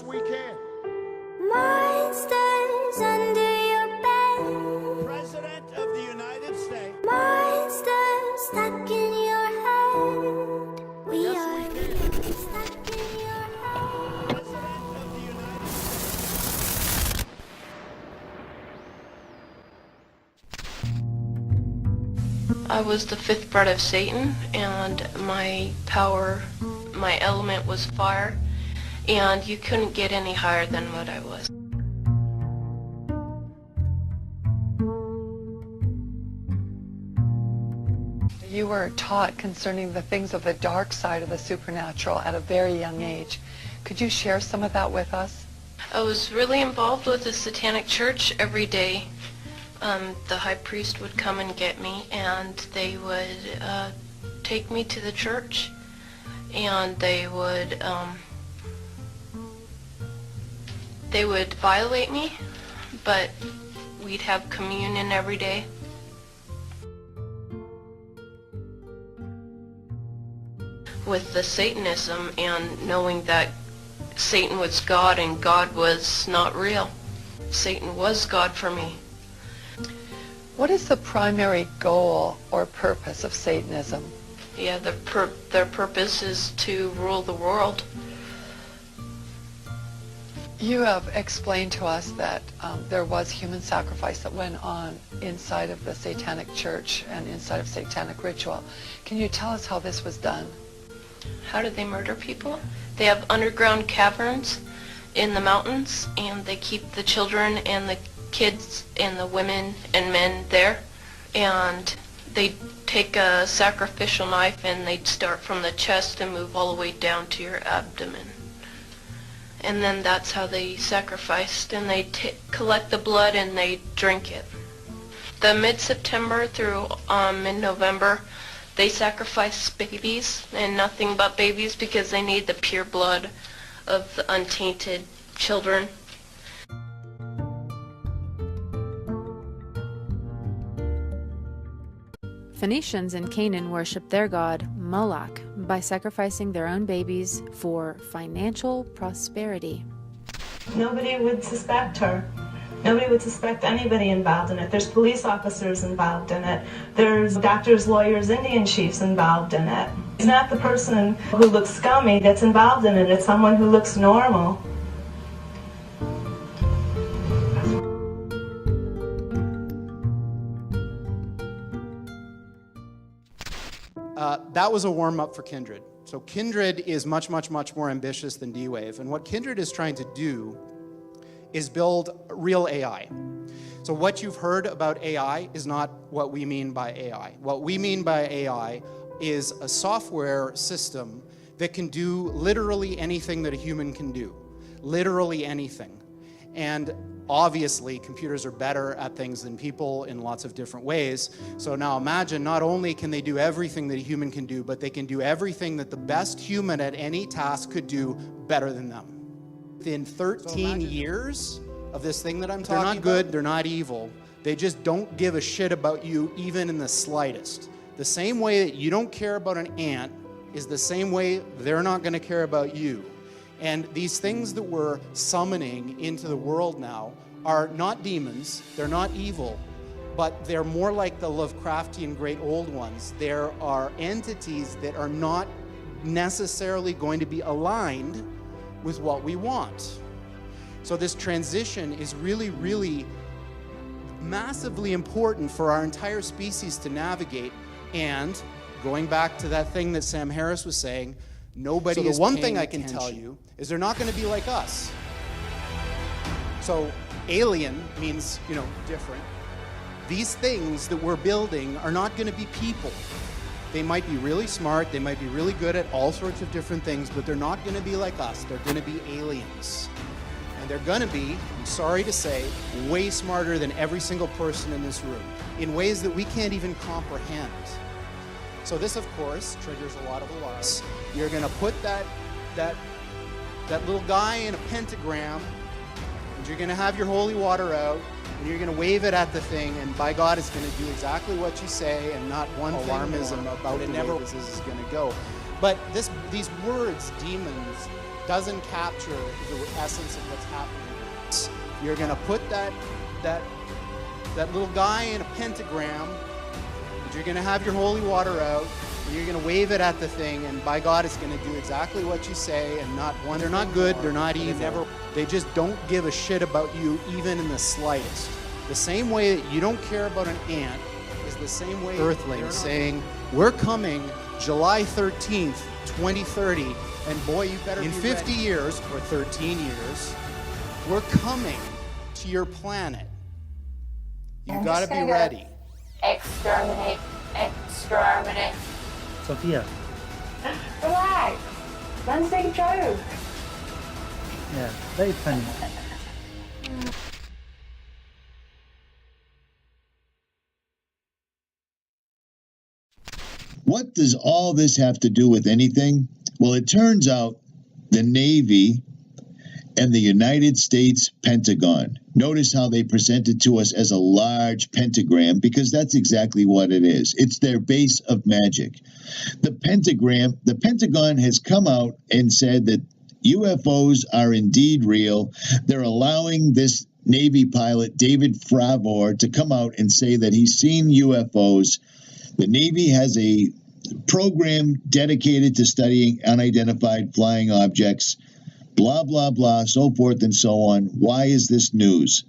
best we can. Monsters under your bed. President of the United States. Monsters stuck in your head. We Yes, are we can. stuck in your head. President of the United States. I was the fifth bread of Satan, and my power, my element was fire, and you couldn't get any higher than what I was. You were taught concerning the things of the dark side of the supernatural at a very young age. Could you share some of that with us? I was really involved with the Satanic Church every day. The high priest would come and get me, and they would take me to the church, and they would violate me, but we'd have communion every day. With the Satanism and knowing that Satan was God and God was not real. Satan was God for me. What is the primary goal or purpose of Satanism? Yeah, their purpose is to rule the world. You have explained to us that there was human sacrifice that went on inside of the Satanic Church and inside of Satanic ritual. Can you tell us how this was done? How did they murder people? They have underground caverns in the mountains, and they keep the children and the kids and the women and men there, and they take a sacrificial knife and they'd start from the chest and move all the way down to your abdomen. And then that's how they sacrificed, and they collect the blood and they drink it. The mid-September through mid-November, they sacrifice babies, and nothing but babies, because they need the pure blood of the untainted children. Phoenicians in Canaan worshipped their god Moloch by sacrificing their own babies for financial prosperity. Nobody would suspect her. Nobody would suspect anybody involved in it. There's police officers involved in it. There's doctors, lawyers, Indian chiefs involved in it. It's not the person who looks scummy that's involved in it. It's someone who looks normal. That was a warm-up for Kindred. So Kindred is much, much, much more ambitious than D-Wave. And what Kindred is trying to do is build real AI. So what you've heard about AI is not what we mean by AI. What we mean by AI is a software system that can do literally anything that a human can do. Literally anything. And obviously, computers are better at things than people in lots of different ways. So now imagine, not only can they do everything that a human can do, but they can do everything that the best human at any task could do better than them. Within 13 years of this thing that I'm talking about, they're not good, they're not evil. They just don't give a shit about you even in the slightest. The same way that you don't care about an ant is the same way they're not going to care about you. And these things that we're summoning into the world now are not demons, they're not evil, but they're more like the Lovecraftian great old ones. There are entities that are not necessarily going to be aligned with what we want. So this transition is really, really massively important for our entire species to navigate. And going back to that thing that Sam Harris was saying, nobody is paying attention. So the one thing I can tell you is they're not going to be like us. So alien means, different. These things that we're building are not going to be people. They might be really smart, they might be really good at all sorts of different things, but they're not going to be like us. They're going to be aliens. And they're going to be, I'm sorry to say, way smarter than every single person in this room, in ways that we can't even comprehend. So this, of course, triggers a lot of alarms. You're going to put that little guy in a pentagram, and you're going to have your holy water out, and you're going to wave it at the thing, and by God, it's going to do exactly what you say, and not one alarmism about the way this is going to go. But these words, demons, doesn't capture the essence of what's happening. You're going to put that little guy in a pentagram, and you're going to have your holy water out, and you're going to wave it at the thing, and by God, it's going to do exactly what you say, and not one. They're not good, they're not evil. They just don't give a shit about you, even in the slightest. The same way that you don't care about an ant is the same way Earthlings saying, we're coming July 13th, 2030, and boy, you better in 50 years, or 13 years, we're coming to your planet. You gotta be ready. Exterminate. Exterminate. Sophia. Relax. Let's make a joke. Yeah, very funny. What does all this have to do with anything? Well, it turns out the Navy and the United States Pentagon. Notice how they present it to us as a large pentagram, because that's exactly what it is. It's their base of magic. The Pentagon has come out and said that UFOs are indeed real. They're allowing this Navy pilot, David Fravor, to come out and say that he's seen UFOs. The Navy has a program dedicated to studying unidentified flying objects, blah, blah, blah, so forth and so on. Why is this news?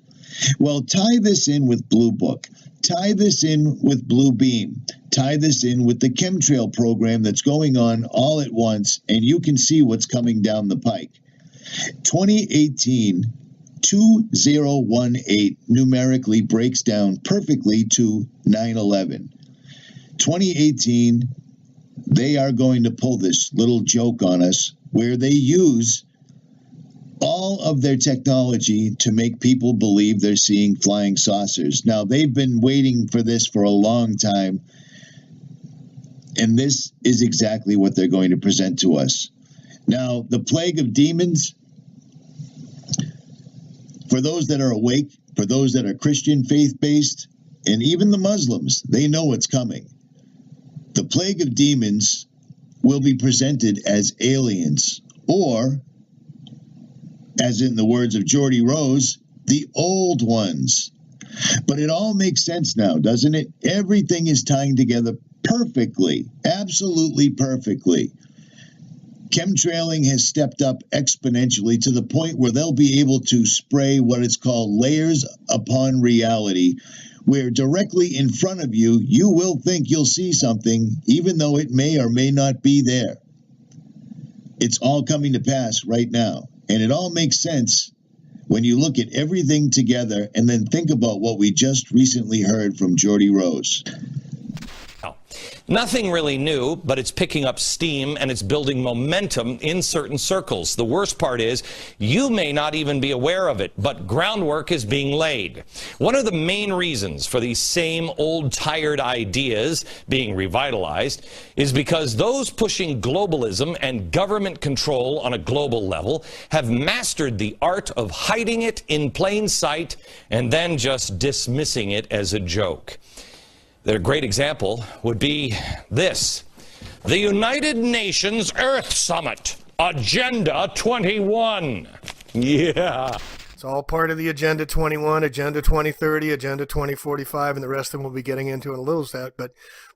Well, tie this in with Blue Book. Tie this in with Blue Beam. Tie this in with the chemtrail program that's going on all at once, and you can see what's coming down the pike. 2018, 2018 numerically breaks down perfectly to 9/11. 2018, they are going to pull this little joke on us where they use all of their technology to make people believe they're seeing flying saucers. Now, they've been waiting for this for a long time, and this is exactly what they're going to present to us. Now, the plague of demons, for those that are awake, for those that are Christian faith-based, and even the Muslims, they know what's coming. The plague of demons will be presented as aliens, or, as in the words of Geordie Rose, the old ones. But it all makes sense now, doesn't it? Everything is tying together perfectly, absolutely perfectly. Chemtrailing has stepped up exponentially to the point where they'll be able to spray what is called layers upon reality, where directly in front of you, you will think you'll see something, even though it may or may not be there. It's all coming to pass right now. And it all makes sense when you look at everything together and then think about what we just recently heard from Geordie Rose. Nothing really new, but it's picking up steam and it's building momentum in certain circles. The worst part is you may not even be aware of it, but groundwork is being laid. One of the main reasons for these same old tired ideas being revitalized is because those pushing globalism and government control on a global level have mastered the art of hiding it in plain sight and then just dismissing it as a joke. Their great example would be this: the United Nations Earth Summit, Agenda 21. Yeah. It's all part of the Agenda 21, Agenda 2030, Agenda 2045, and the rest of them we'll be getting into in a little set. But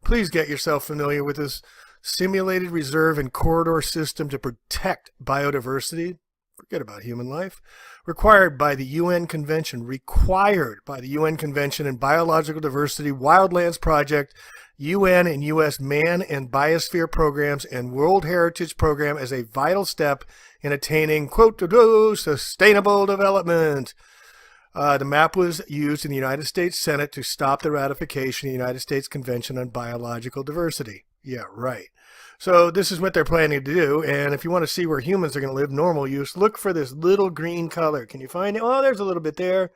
please get yourself familiar with this simulated reserve and corridor system to protect biodiversity. Forget about human life. Required by the UN Convention and Biological Diversity Wildlands Project, UN and U.S. Man and Biosphere Programs, and World Heritage Program as a vital step in attaining, quote, sustainable development. The map was used in the United States Senate to stop the ratification of the United States Convention on Biological Diversity. Yeah, right. So this is what they're planning to do, and if you want to see where humans are going to live normal use, look for this little green color. Can you find it? Oh, there's a little bit there.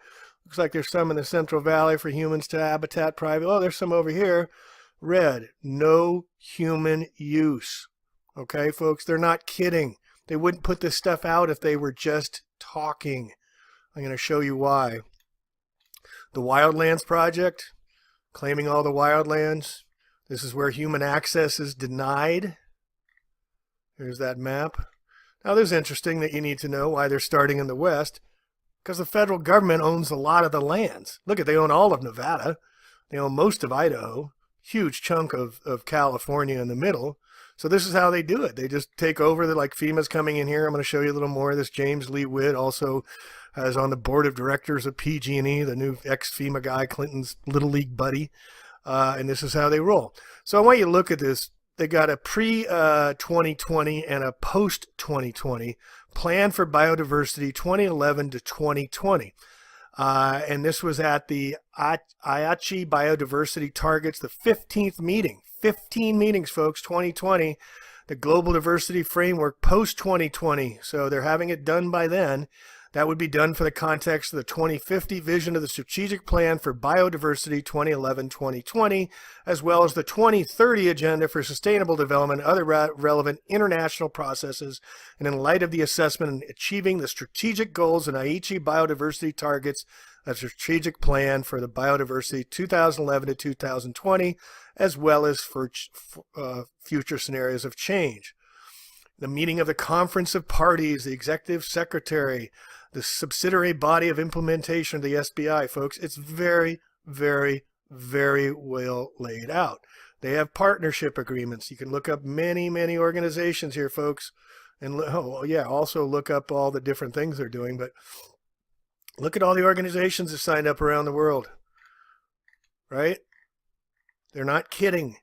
Looks like there's some in the Central Valley for humans to habitat private. Oh, there's some over here. Red, no human use. Okay, folks, they're not kidding. They wouldn't put this stuff out if they were just talking. I'm going to show you why. The Wildlands Project, claiming all the wildlands. This is where human access is denied. There's that map. Now, this is interesting that you need to know why they're starting in the West, because the federal government owns a lot of the lands. Look, they own all of Nevada. They own most of Idaho, huge chunk of California in the middle. So this is how they do it. They just take over. Like FEMA's coming in here. I'm going to show you a little more of this. James Lee Witt also is on the board of directors of PG&E, the new ex-FEMA guy, Clinton's Little League buddy. And this is how they roll. So I want you to look at this. They got a pre-2020 and a post-2020 plan for biodiversity 2011 to 2020. And this was at the Aichi Biodiversity Targets, the 15th meeting. 15 meetings, folks, 2020. The Global Diversity Framework post-2020. So they're having it done by then. That would be done for the context of the 2050 vision of the Strategic Plan for Biodiversity 2011-2020, as well as the 2030 Agenda for Sustainable Development and other relevant international processes, and in light of the assessment and achieving the strategic goals and Aichi biodiversity targets, a strategic plan for the biodiversity 2011 to 2020, as well as for future scenarios of change. The meeting of the Conference of Parties, the Executive Secretary, the subsidiary body of implementation of the SBI, folks. It's very, very, very well laid out. They have partnership agreements. You can look up many, many organizations here, folks. And also look up all the different things they're doing. But look at all the organizations that signed up around the world, right? They're not kidding.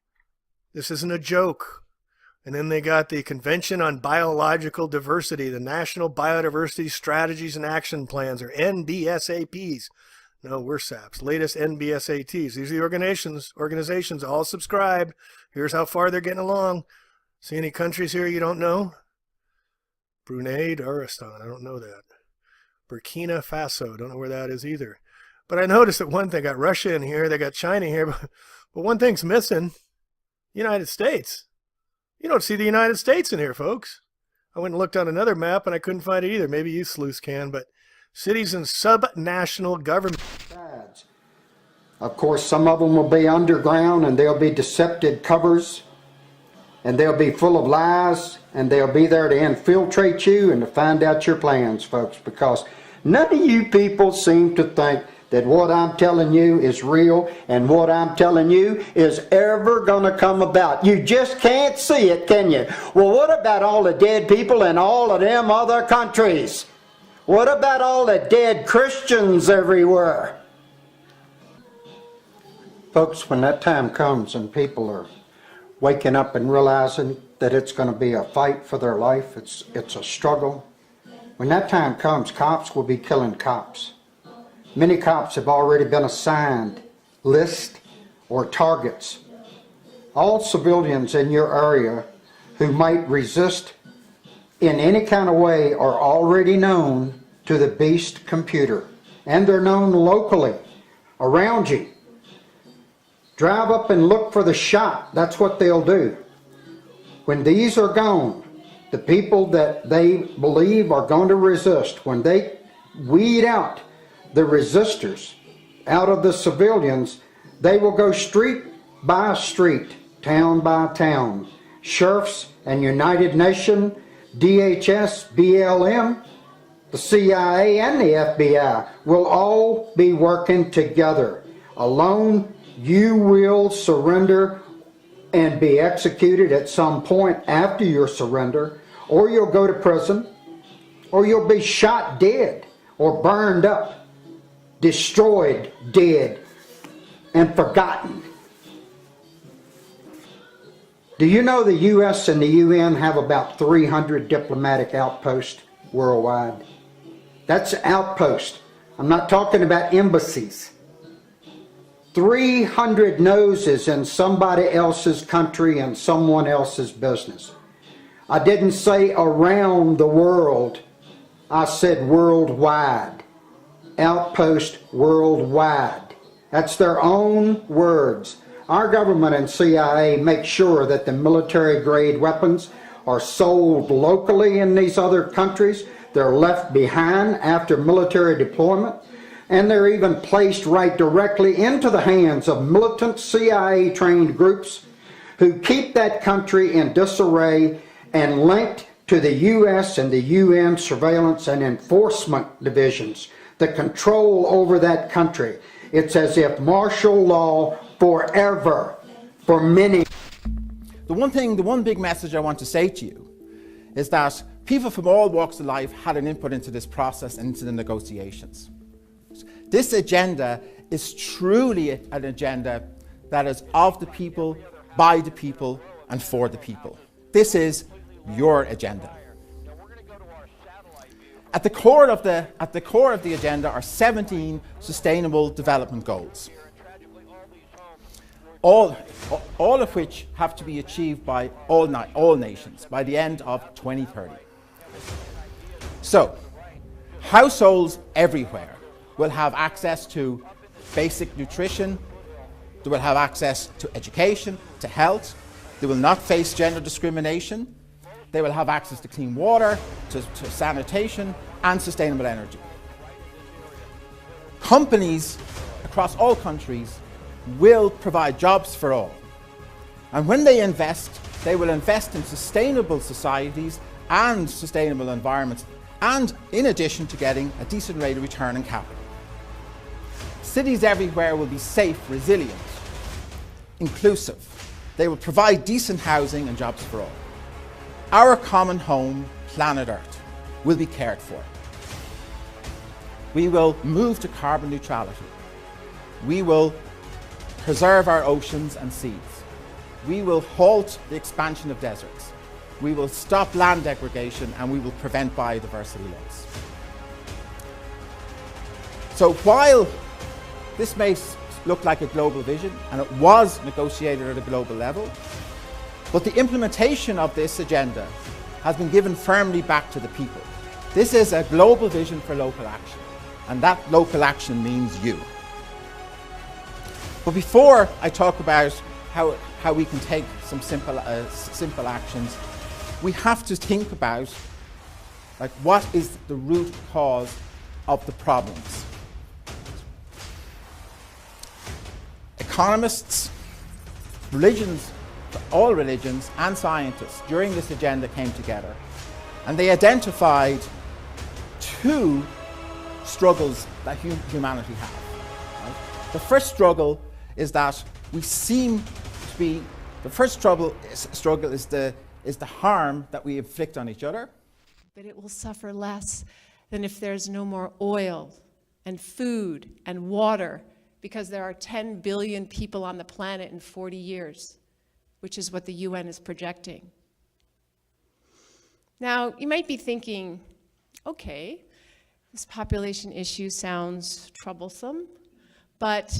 This isn't a joke. And then they got the Convention on Biological Diversity, the National Biodiversity Strategies and Action Plans, or NBSAPs. No, we're SAPs. Latest NBSATs. These are the organizations all subscribed. Here's how far they're getting along. See any countries here you don't know? Brunei Darussan. I don't know that. Burkina Faso. Don't know where that is either. But I noticed that one thing, got Russia in here, they got China here, but one thing's missing. United States. You don't see the United States in here, folks. I went and looked on another map and I couldn't find it either. Maybe you sleuths can, but cities and sub-national government. Of course, some of them will be underground and they'll be deceptive covers and they'll be full of lies and they'll be there to infiltrate you and to find out your plans, folks, because none of you people seem to think that what I'm telling you is real and what I'm telling you is ever going to come about. You just can't see it, can you? Well, what about all the dead people in all of them other countries? What about all the dead Christians everywhere? Folks, when that time comes and people are waking up and realizing that it's going to be a fight for their life, it's a struggle. When that time comes, cops will be killing cops. Many cops have already been assigned lists or targets. All civilians in your area who might resist in any kind of way are already known to the beast computer. And they're known locally around you. Drive up and look for the shot. That's what they'll do. When these are gone, the people that they believe are going to resist, when they weed out the resistors out of the civilians, they will go street by street, town by town. Sheriffs and United Nations, DHS, BLM, the CIA and the FBI will all be working together. Alone, you will surrender and be executed at some point after your surrender, or you'll go to prison, or you'll be shot dead, or burned up, destroyed, dead, and forgotten. Do you know the U.S. and the UN have about 300 diplomatic outposts worldwide? That's outposts. I'm not talking about embassies. 300 noses in somebody else's country and someone else's business. I didn't say around the world. I said worldwide. Outpost worldwide. That's their own words. Our government and CIA make sure that the military-grade weapons are sold locally in these other countries. They're left behind after military deployment. And they're even placed right directly into the hands of militant CIA-trained groups who keep that country in disarray and linked to the U.S. and the UN surveillance and enforcement divisions, the control over that country. It's as if martial law forever for many. The one big message I want to say to you is that people from all walks of life had an input into this process and into the negotiations. This agenda is truly an agenda that is of the people, by the people, and for the people. This is your agenda. At the core of the agenda are 17 Sustainable Development Goals, all of which have to be achieved by all nations by the end of 2030. So, households everywhere will have access to basic nutrition, they will have access to education, to health, they will not face gender discrimination, they will have access to clean water, to sanitation, and sustainable energy. Companies across all countries will provide jobs for all. And when they will invest in sustainable societies and sustainable environments, and in addition to getting a decent rate of return on capital. Cities everywhere will be safe, resilient, inclusive. They will provide decent housing and jobs for all. Our common home, planet Earth, will be cared for. We will move to carbon neutrality. We will preserve our oceans and seas. We will halt the expansion of deserts. We will stop land degradation, and we will prevent biodiversity loss. So while this may look like a global vision, and it was negotiated at a global level, but the implementation of this agenda has been given firmly back to the people. This is a global vision for local action, and that local action means you. But before I talk about how we can take some simple actions, we have to think about what is the root cause of the problems. Economists, religions, all religions, and scientists during this agenda came together, and they identified two struggles that humanity has. Right? The first struggle is that we seem to be, the first struggle is the harm that we inflict on each other. But it will suffer less than if there's no more oil and food and water, because there are 10 billion people on the planet in 40 years, which is what the UN is projecting. Now, you might be thinking, okay, this population issue sounds troublesome, but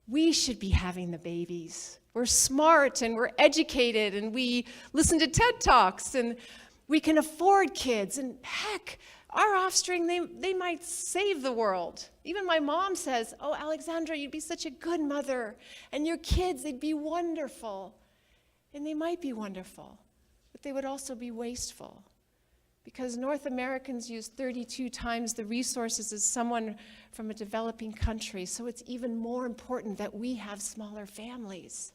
we should be having the babies. We're smart and we're educated and we listen to TED Talks and we can afford kids, and heck, our offspring, they might save the world. Even my mom says, oh, Alexandra, you'd be such a good mother, and your kids, they'd be wonderful. And they might be wonderful, but they would also be wasteful, because North Americans use 32 times the resources as someone from a developing country, so it's even more important that we have smaller families.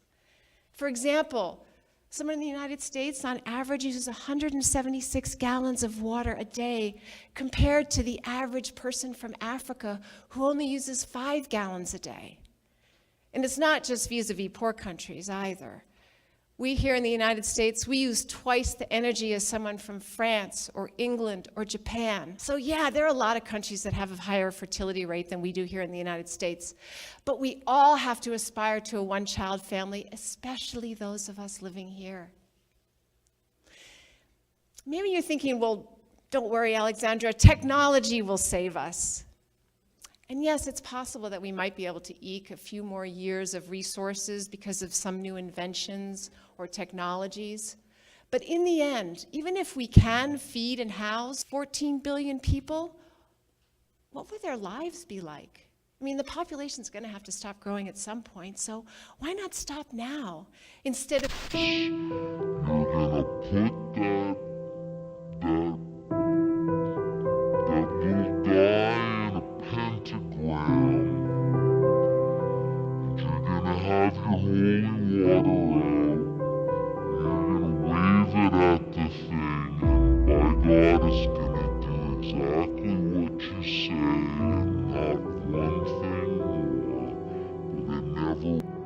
For example, someone in the United States on average uses 176 gallons of water a day, compared to the average person from Africa who only uses 5 gallons a day. And it's not just vis-a-vis poor countries either. We here in the United States, we use twice the energy as someone from France or England or Japan. So yeah, there are a lot of countries that have a higher fertility rate than we do here in the United States. But we all have to aspire to a one-child family, especially those of us living here. Maybe you're thinking, well, don't worry, Alexandra, technology will save us. And yes, it's possible that we might be able to eke a few more years of resources because of some new inventions or technologies. But in the end, even if we can feed and house 14 billion people, what would their lives be like? I mean, the population's going to have to stop growing at some point, so why not stop now instead of... You're gonna put that little guy in a pentagram, and you're gonna have your holy water out, and you're gonna wave it at the vous.